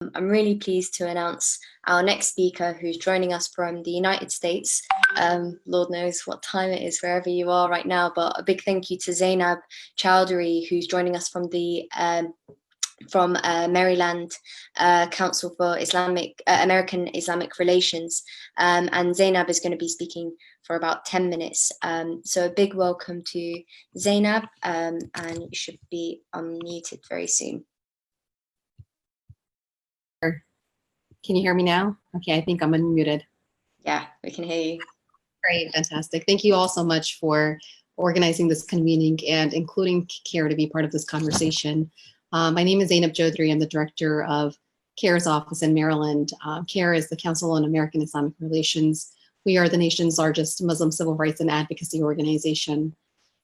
I'm really pleased to announce our next speaker who's joining us from the United States. Lord knows what time it is wherever you are right now, but a big thank you to Zainab Chowdhury, who's joining us from the Maryland Council for American Islamic Relations. And Zainab is going to be speaking for about 10 minutes. So a big welcome to Zainab, and you should be unmuted very soon. Can you hear me now? Okay, I think I'm unmuted. Yeah, we can hear you. Great, fantastic. Thank you all so much for organizing this convening and including CAIR to be part of this conversation. My name is Zainab Chowdhury. I'm the director of CAIR's office in Maryland. CAIR is the Council on American Islamic Relations. We are the nation's largest Muslim civil rights and advocacy organization.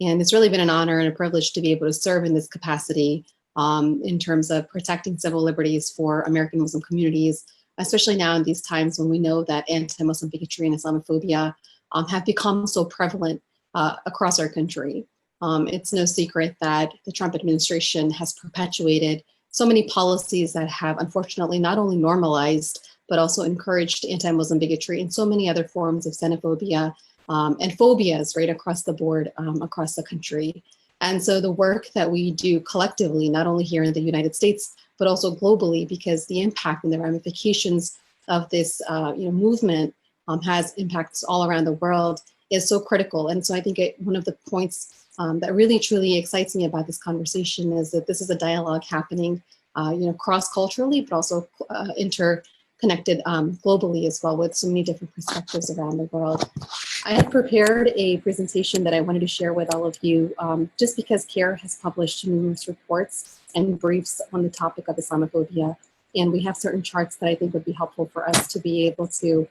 And it's really been an honor and a privilege to be able to serve in this capacity in terms of protecting civil liberties for American Muslim communities, especially now in these times when we know that anti-Muslim bigotry and Islamophobia have become so prevalent across our country. It's no secret that the Trump administration has perpetuated so many policies that have unfortunately not only normalized, but also encouraged anti-Muslim bigotry and so many other forms of xenophobia and phobias right across the board, across the country. And so the work that we do collectively, not only here in the United States, but also globally, because the impact and the ramifications of this movement has impacts all around the world, is so critical. And so I think one of the points that really truly excites me about this conversation is that this is a dialogue happening cross-culturally, but also interconnected globally as well, with so many different perspectives around the world. I had prepared a presentation that I wanted to share with all of you, just because CAIR has published numerous reports and briefs on the topic of Islamophobia. And we have certain charts that I think would be helpful for us to be able to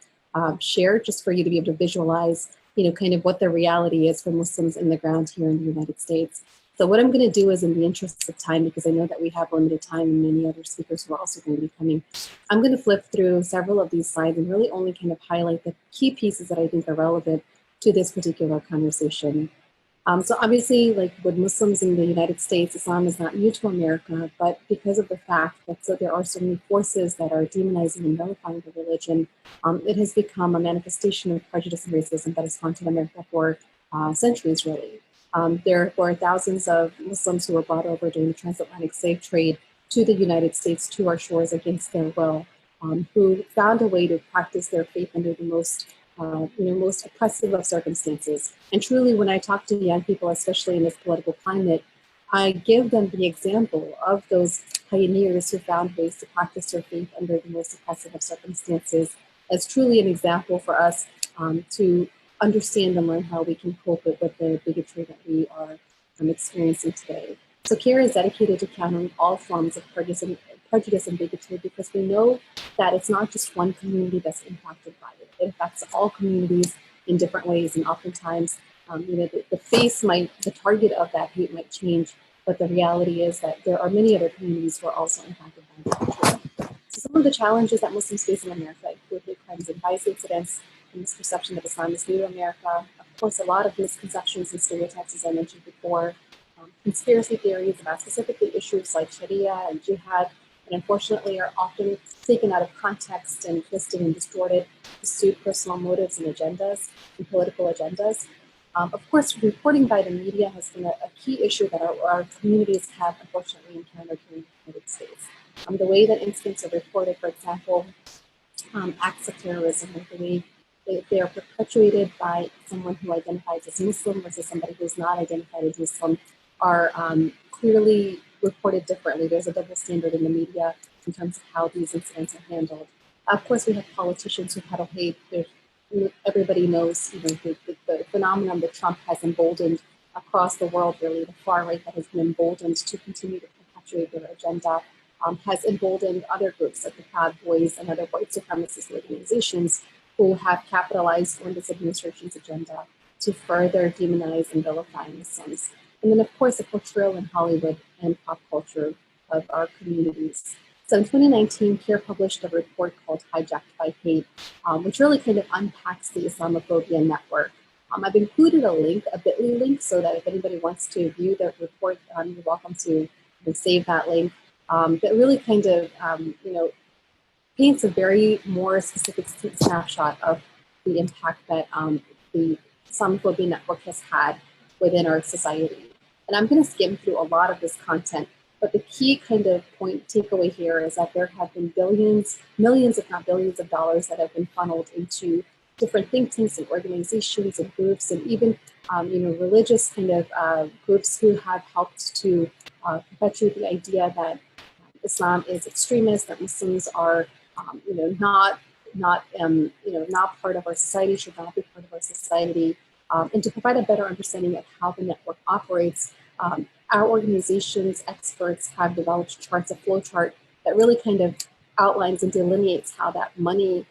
share, just for you to be able to visualize, kind of what the reality is for Muslims in the ground here in the United States. So what I'm going to do is, in the interest of time, because I know that we have limited time and many other speakers who are also going to be coming, I'm going to flip through several of these slides and really only kind of highlight the key pieces that I think are relevant to this particular conversation. So obviously, like with Muslims in the United States, Islam is not new to America, but because of the fact that there are so many forces that are demonizing and vilifying the religion, it has become a manifestation of prejudice and racism that has haunted America for centuries, really. There were thousands of Muslims who were brought over during the transatlantic slave trade to the United States, to our shores against their will, who found a way to practice their faith under the most oppressive of circumstances. And truly, when I talk to young people, especially in this political climate, I give them the example of those pioneers who found ways to practice their faith under the most oppressive of circumstances as truly an example for us to understand and learn how we can cope with the bigotry that we are experiencing today. So CAIR is dedicated to countering all forms of prejudice and bigotry, because we know that it's not just one community that's impacted by it. It affects all communities in different ways, and oftentimes, the target of that hate might change, but the reality is that there are many other communities who are also impacted by it. So some of the challenges that Muslims face in America include hate crimes and vice incidents, and this perception that Islam is new to America. Of course, a lot of misconceptions and stereotypes, as I mentioned before, conspiracy theories about specifically issues like Sharia and jihad, and unfortunately are often taken out of context and twisted and distorted to suit personal motives and agendas and political agendas. Of course, reporting by the media has been a key issue that our communities have unfortunately encountered here in the United States. The way that incidents are reported, for example, acts of terrorism, or the way they are perpetuated by someone who identifies as Muslim versus somebody who is not identified as Muslim, are clearly reported differently. There's a double standard in the media in terms of how these incidents are handled. Of course, we have politicians who peddle hate. Everybody knows, the phenomenon that Trump has emboldened across the world, really, the far right that has been emboldened to continue to perpetuate their agenda, has emboldened other groups like the Proud Boys and other white supremacist organizations who have capitalized on this administration's agenda to further demonize and vilify Muslims. And then, of course, the portrayal in Hollywood and pop culture of our communities. So in 2019, CAIR published a report called Hijacked by Hate, which really kind of unpacks the Islamophobia network. I've included a link, a bit.ly link, so that if anybody wants to view the report, you're welcome to save that link. That really kind of, paints a very more specific snapshot of the impact that the Islamophobia network has had within our society. And I'm going to skim through a lot of this content, but the key kind of point takeaway here is that there have been billions, millions, if not billions of dollars that have been funneled into different think tanks and organizations and groups, and even religious kind of groups who have helped to perpetuate the idea that Islam is extremist, that Muslims are not part of our society, should not be part of our society, and to provide a better understanding of how the network operates. Our organization's experts have developed charts, a flow chart that really kind of outlines and delineates how that money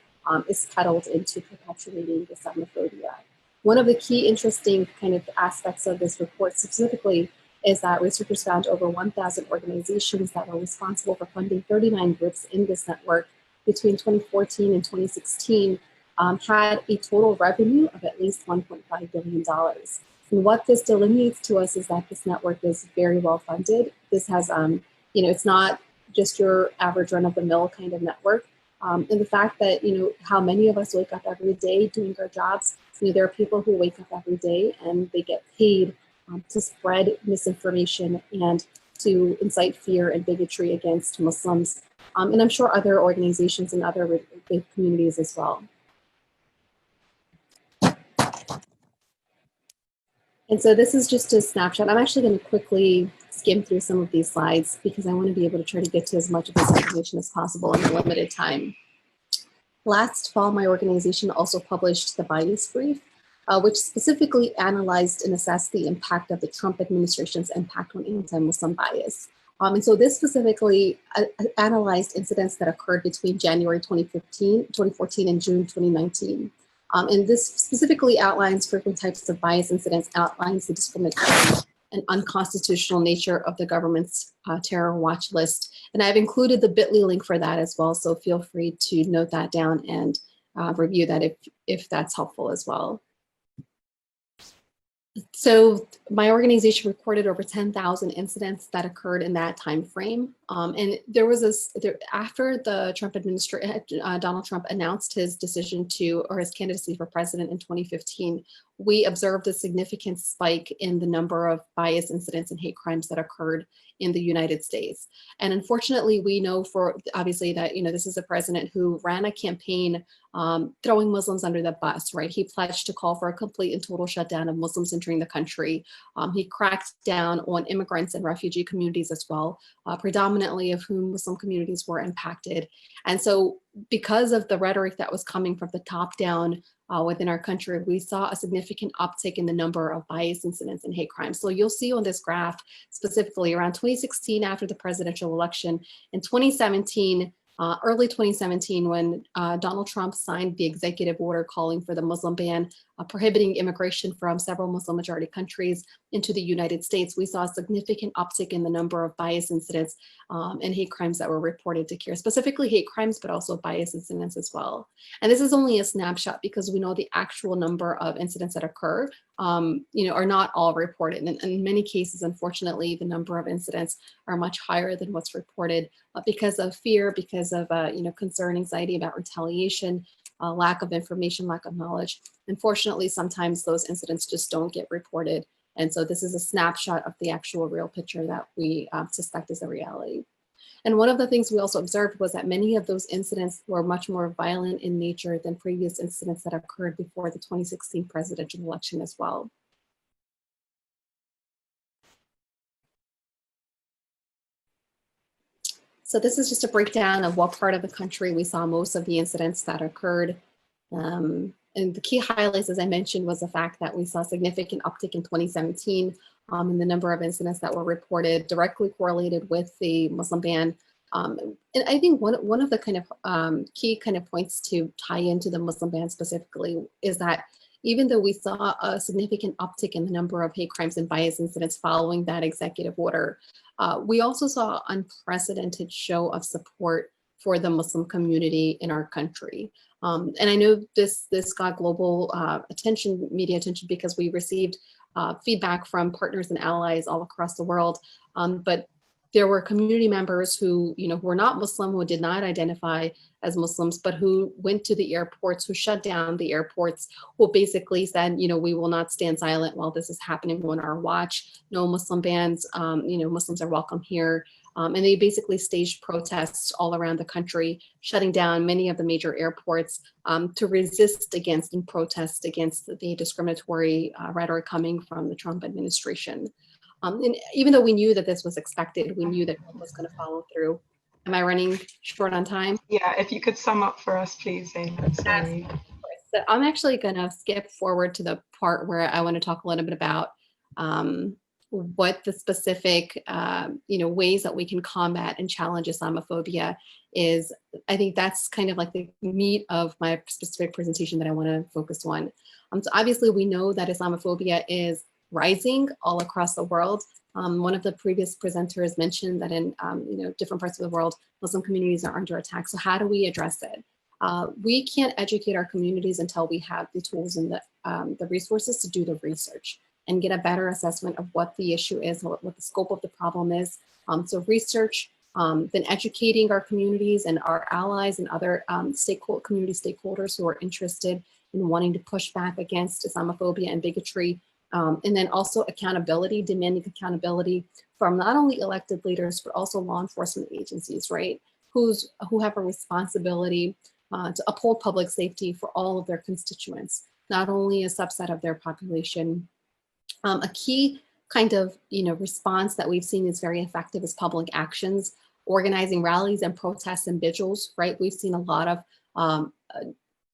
is peddled into perpetuating Islamophobia. One of the key interesting kind of aspects of this report specifically is that researchers found over 1,000 organizations that were responsible for funding 39 groups in this network between 2014 and 2016 had a total revenue of at least $1.5 billion. And what this delineates to us is that this network is very well funded. This has, it's not just your average run-of-the-mill kind of network. And the fact that, how many of us wake up every day doing our jobs, there are people who wake up every day and they get paid to spread misinformation and to incite fear and bigotry against Muslims. And I'm sure other organizations and other faith communities as well. And so this is just a snapshot. I'm actually going to quickly skim through some of these slides because I want to be able to try to get to as much of this information as possible in a limited time. Last fall, my organization also published the Bias Brief, which specifically analyzed and assessed the impact of the Trump administration's impact on anti-Muslim bias. And so this specifically analyzed incidents that occurred between January 2014 and June 2019. And this specifically outlines frequent types of bias incidents, outlines the discriminatory and unconstitutional nature of the government's terror watch list. And I've included the bit.ly link for that as well, so feel free to note that down and review that if that's helpful as well. So my organization recorded over 10,000 incidents that occurred in that time frame. And there was after the Trump administration, Donald Trump announced his decision or his candidacy for president in 2015, we observed a significant spike in the number of bias incidents and hate crimes that occurred in the United States. And unfortunately, we know obviously that, this is a president who ran a campaign throwing Muslims under the bus, right? He pledged to call for a complete and total shutdown of Muslims entering the country. He cracked down on immigrants and refugee communities as well, predominantly of whom Muslim communities were impacted. And so because of the rhetoric that was coming from the top down within our country, we saw a significant uptick in the number of bias incidents and hate crimes. So you'll see on this graph, specifically around 2016 after the presidential election, in 2017, early 2017, when Donald Trump signed the executive order calling for the Muslim ban, prohibiting immigration from several Muslim majority countries into the United States, we saw a significant uptick in the number of bias incidents and hate crimes that were reported to CAIR, specifically hate crimes, but also bias incidents as well. And this is only a snapshot because we know the actual number of incidents that occur are not all reported. And in many cases, unfortunately, the number of incidents are much higher than what's reported because of fear, because of concern, anxiety about retaliation, lack of information, lack of knowledge. Unfortunately, sometimes those incidents just don't get reported. And so this is a snapshot of the actual real picture that we suspect is a reality. And one of the things we also observed was that many of those incidents were much more violent in nature than previous incidents that occurred before the 2016 presidential election as well. So this is just a breakdown of what part of the country we saw most of the incidents that occurred. And the key highlights, as I mentioned, was the fact that we saw a significant uptick in 2017 in the number of incidents that were reported directly correlated with the Muslim ban. And I think one of the kind of key kind of points to tie into the Muslim ban specifically is that even though we saw a significant uptick in the number of hate crimes and bias incidents following that executive order, we also saw an unprecedented show of support for the Muslim community in our country. And I know this got global attention, media attention, because we received feedback from partners and allies all across the world. But there were community members who, who were not Muslim, who did not identify as Muslims, but who went to the airports, who shut down the airports, who basically said, we will not stand silent while this is happening on our watch. No Muslim bans, Muslims are welcome here. And they basically staged protests all around the country, shutting down many of the major airports to resist against and protest against the discriminatory rhetoric coming from the Trump administration. And even though we knew that this was expected, we knew that Trump was going to follow through. Am I running short on time? Yeah, if you could sum up for us, please, Zainab. Sorry. So I'm actually going to skip forward to the part where I want to talk a little bit about what the specific, ways that we can combat and challenge Islamophobia is. I think that's kind of like the meat of my specific presentation that I want to focus on. So obviously we know that Islamophobia is rising all across the world. One of the previous presenters mentioned that in different parts of the world, Muslim communities are under attack. So how do we address it? We can't educate our communities until we have the tools and the resources to do the research and get a better assessment of what the issue is, what the scope of the problem is. So research, then educating our communities and our allies and other community stakeholders who are interested in wanting to push back against Islamophobia and bigotry. And then also accountability, demanding accountability from not only elected leaders, but also law enforcement agencies, right? Who have a responsibility to uphold public safety for all of their constituents, not only a subset of their population. A key kind of response that we've seen is very effective is public actions, organizing rallies and protests and vigils, right? We've seen a lot of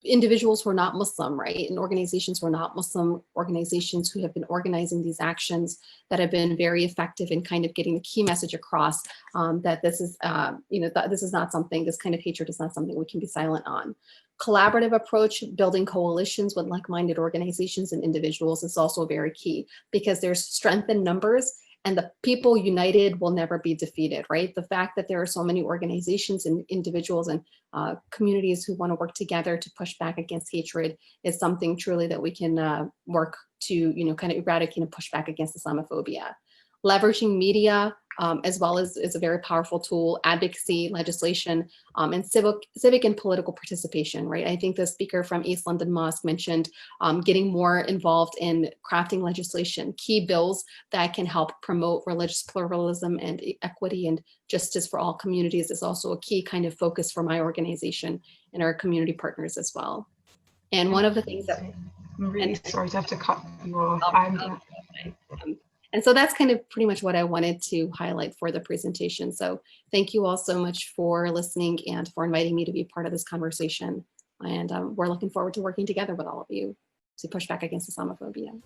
individuals who are not Muslim, right? And organizations who are not Muslim, organizations who have been organizing these actions that have been very effective in kind of getting the key message across that this is, this is not something, this kind of hatred is not something we can be silent on. Collaborative approach, building coalitions with like-minded organizations and individuals is also very key because there's strength in numbers and the people united will never be defeated, right? The fact that there are so many organizations and individuals and communities who want to work together to push back against hatred is something truly that we can work to, kind of eradicate and push back against Islamophobia. Leveraging media as well as is a very powerful tool, advocacy, legislation, and civic and political participation, right? I think the speaker from East London Mosque mentioned getting more involved in crafting legislation, key bills that can help promote religious pluralism and equity and justice for all communities is also a key kind of focus for my organization and our community partners as well. And one of the things that— I'm really sorry to have to cut you off. And so that's kind of pretty much what I wanted to highlight for the presentation. So thank you all so much for listening and for inviting me to be part of this conversation. And we're looking forward to working together with all of you to push back against Islamophobia.